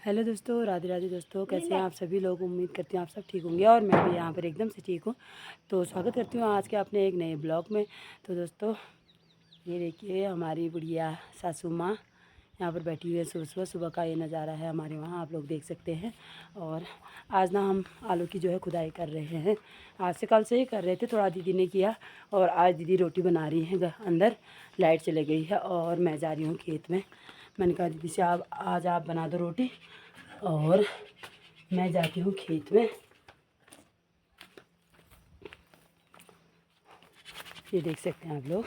Hello दोस्तों, राधे राधे दोस्तों। कैसे हैं आप सभी लोग? उम्मीद करती हूँ आप सब ठीक होंगे और मैं भी यहाँ पर एकदम से ठीक हूँ। तो स्वागत करती हूँ आज के अपने एक नए ब्लॉग में। तो दोस्तों ये देखिए हमारी बुढ़िया सासू माँ यहाँ पर बैठी हुई है। सुबह सुबह का ये नज़ारा है हमारे वहाँ, आप लोग देख सकते हैं। और आज ना हम आलू की जो है खुदाई कर रहे हैं। आज से कल से ही कर रहे थे, थोड़ा दीदी ने किया और आज दीदी रोटी बना रही हैं। अंदर लाइट चली गई है और मैं जा रही हूँ खेत में। मैंने कहा दीदी से आज आप बना दो रोटी और मैं जाती हूँ खेत में। ये देख सकते हैं आप लोग,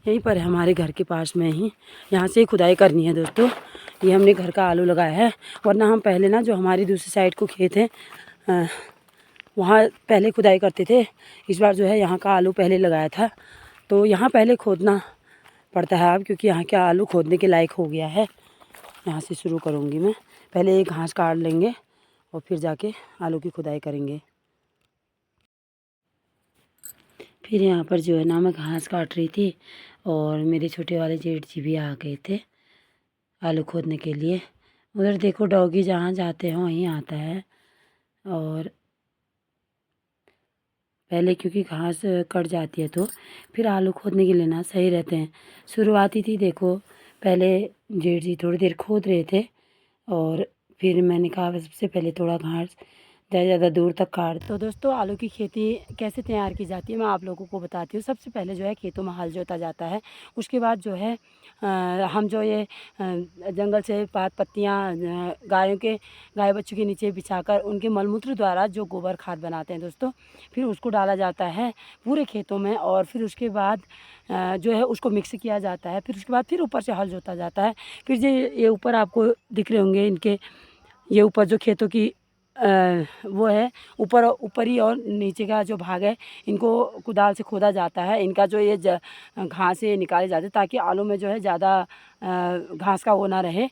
यहीं पर है हमारे घर के पास में ही। यहाँ से खुदाई करनी है दोस्तों। ये हमने घर का आलू लगाया है, वरना हम पहले ना जो हमारी दूसरी साइड को खेत है वहाँ पहले खुदाई करते थे। इस बार जो है यहाँ का आलू पहले लगाया था, तो यहाँ पहले खोदना पड़ता है अब, क्योंकि यहाँ का आलू खोदने के लायक हो गया है। यहाँ से शुरू करूँगी मैं। पहले एक घास काट लेंगे और फिर जाके आलू की खुदाई करेंगे। फिर यहाँ पर जो है ना मैं घास काट रही थी और मेरे छोटे वाले जेठ जी भी आ गए थे आलू खोदने के लिए। उधर देखो डॉगी जहाँ जाते हैं वहीं आता है। और पहले क्योंकि घास कट जाती है तो फिर आलू खोदने के लिए ना सही रहते हैं। शुरुआती थी देखो, पहले जेठ जी थोड़ी देर खोद रहे थे और फिर मैंने कहा सबसे पहले थोड़ा घास ज़्यादा दूर तक काट। तो दोस्तों आलू की खेती कैसे तैयार की जाती है मैं आप लोगों को बताती हूँ। सबसे पहले जो है खेतों में हल जोता जाता है। उसके बाद जो है हम जो ये जंगल से पात पत्तियाँ गाय बच्चों के नीचे बिछाकर उनके मलमूत्र द्वारा जो गोबर खाद बनाते हैं दोस्तों, फिर उसको डाला जाता है पूरे खेतों में। और फिर उसके बाद जो है उसको मिक्स किया जाता है। फिर उसके बाद फिर ऊपर से हल जोता जाता है। फिर जो ये ऊपर आपको दिख रहे होंगे इनके, ये ऊपर जो खेतों की वो है, ऊपर ही और नीचे का जो भाग है इनको कुदाल से खोदा जाता है। इनका जो ये घास है निकाले जाते हैं ताकि आलू में जो है ज़्यादा घास का वो ना रहे,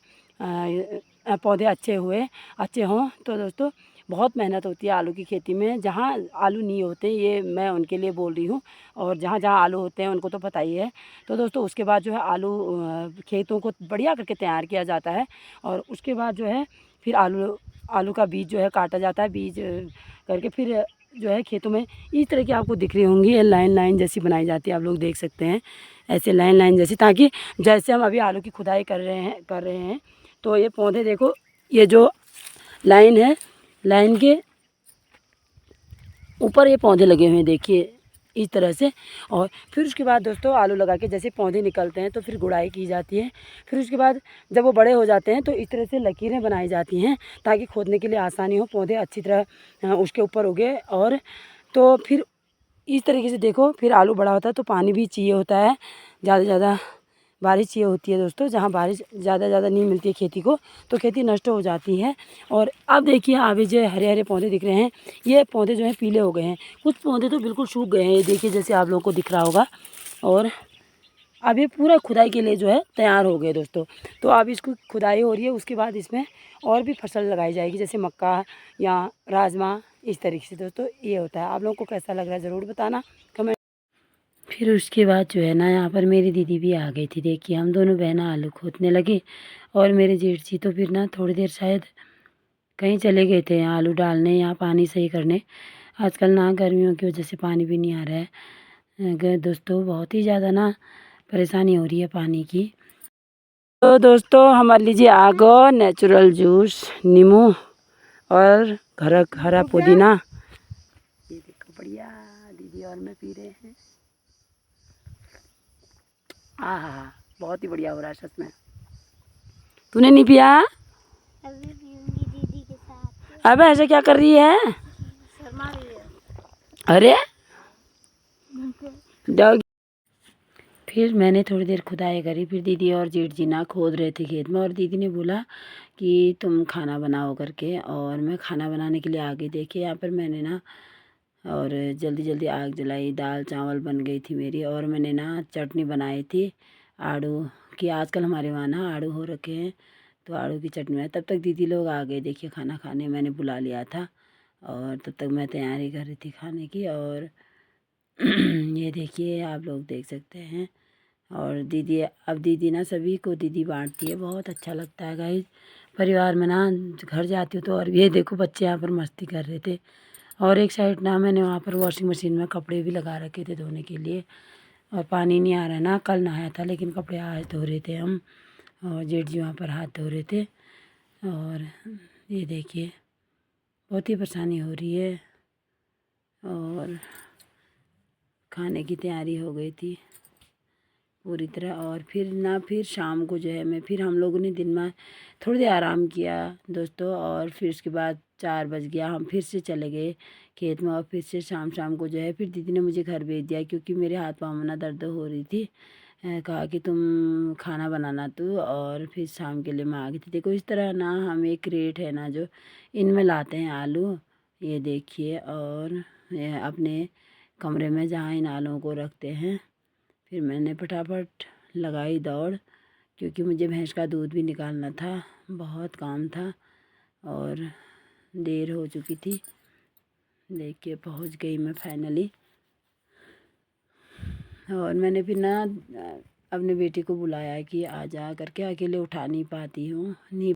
पौधे अच्छे हों। तो दोस्तों बहुत मेहनत होती है आलू की खेती में। जहाँ आलू नहीं होते ये मैं उनके लिए बोल रही हूँ, और जहाँ जहाँ आलू होते हैं उनको तो पता ही है। तो दोस्तों उसके बाद जो है आलू खेतों को बढ़िया करके तैयार किया जाता है। और उसके बाद जो है फिर आलू का बीज जो है काटा जाता है। बीज करके फिर जो है खेतों में इस तरह की आपको दिख रही होंगी, ये लाइन लाइन जैसी बनाई जाती है। आप लोग देख सकते हैं ऐसे लाइन लाइन जैसी, ताकि जैसे हम अभी आलू की खुदाई कर रहे हैं तो ये पौधे देखो, ये जो लाइन है, लाइन के ऊपर ये पौधे लगे हुए हैं देखिए इस तरह से। और फिर उसके बाद दोस्तों आलू लगा के जैसे पौधे निकलते हैं तो फिर गुड़ाई की जाती है। फिर उसके बाद जब वो बड़े हो जाते हैं तो इस तरह से लकीरें बनाई जाती हैं ताकि खोदने के लिए आसानी हो, पौधे अच्छी तरह उसके ऊपर उगे। और तो फिर इस तरीके से देखो, फिर आलू बड़ा होता है तो पानी भी चाहिए होता है, ज़्यादा से ज़्यादा बारिश चाहिए होती है दोस्तों। जहाँ बारिश ज़्यादा नहीं मिलती है खेती को तो खेती नष्ट हो जाती है। और अब देखिए अभी जो हरे हरे पौधे दिख रहे हैं, ये पौधे जो हैं पीले हो गए हैं, कुछ पौधे तो बिल्कुल सूख गए हैं, ये देखिए जैसे आप लोगों को दिख रहा होगा। और अब ये पूरा खुदाई के लिए जो है तैयार हो गए दोस्तों। तो अब इसको खुदाई हो रही है, उसके बाद इसमें और भी फसल लगाई जाएगी जैसे मक्का या राजमा, इस तरीके से दोस्तों ये होता है। आप लोगों को कैसा लग रहा है ज़रूर बताना कमेंट। फिर उसके बाद जो है ना यहाँ पर मेरी दीदी भी आ गई थी। देखिए हम दोनों बहनें आलू खोदने लगे और मेरे जेठ जी तो फिर ना थोड़ी देर शायद कहीं चले गए थे आलू डालने या पानी सही करने। आजकल ना गर्मियों की वजह से पानी भी नहीं आ रहा है दोस्तों, बहुत ही ज़्यादा ना परेशानी हो रही है पानी की। तो दोस्तों हमारे लीजिए आगो नेचुरल जूस, नींबू और हरा पुदीना। ये देखो बढ़िया दीदी और मैं पी रहे हैं। हाँ, बहुत ही बढ़िया हो रहा है सच में। तूने नहीं पिया? अभी पीऊंगी दीदी के साथ। अबे ऐसे क्या कर रही है? शर्मा रही है। अरे डॉग। फिर मैंने थोड़ी देर खुदाई करी, फिर दीदी और जेठ जी ना खोद रहे थे खेत में और दीदी ने बोला कि तुम खाना बनाओ करके। और मैं खाना बनाने के लिए आ गई। देखिए यहाँ पर मैंने ना और जल्दी जल्दी आग जलाई, दाल चावल बन गई थी मेरी। और मैंने ना चटनी बनाई थी आड़ू की। आजकल हमारे वहाँ ना आड़ू हो रखे हैं तो आड़ू की चटनी बनाई। तब तक दीदी लोग आ गए देखिए खाना खाने, मैंने बुला लिया था और तब तक मैं तैयारी कर रही थी खाने की। और ये देखिए आप लोग देख सकते हैं। और दीदी अब दीदी ना सभी को दीदी बांटती है, बहुत अच्छा लगता है गाइस। परिवार में ना घर जाती हूँ तो। और ये देखो बच्चे यहाँ पर मस्ती कर रहे थे। और एक साइड ना मैंने वहाँ पर वॉशिंग मशीन में कपड़े भी लगा रखे थे धोने के लिए। और पानी नहीं आ रहा ना, कल नहाया था लेकिन कपड़े आज धो रहे थे हम। और जेठ जी वहाँ पर हाथ धो रहे थे। और ये देखिए बहुत ही परेशानी हो रही है। और खाने की तैयारी हो गई थी पूरी तरह। और फिर शाम को जो है फिर हम लोगों ने दिन में थोड़ी देर आराम किया दोस्तों। और फिर उसके बाद 4 बज गया, हम फिर से चले गए खेत में। और फिर से शाम को जो है फिर दीदी ने मुझे घर भेज दिया क्योंकि मेरे हाथ पाँव में ना दर्द हो रही थी। कहा कि तुम खाना बनाना तू। और फिर शाम के लिए मैं आ गई थी। देखो इस तरह ना हम एक क्रेट है ना जो इनमें लाते हैं आलू, ये देखिए। और ये अपने कमरे में जहाँ इन आलूओं को रखते हैं। फिर मैंने फटाफट लगाई दौड़ क्योंकि मुझे भैंस का दूध भी निकालना था, बहुत काम था और देर हो चुकी थी। देखिए पहुंच गई मैं फाइनली। और मैंने फिर ना अपने बेटी को बुलाया कि आ जा करके, अकेले उठा नहीं पाती हूँ, नहीं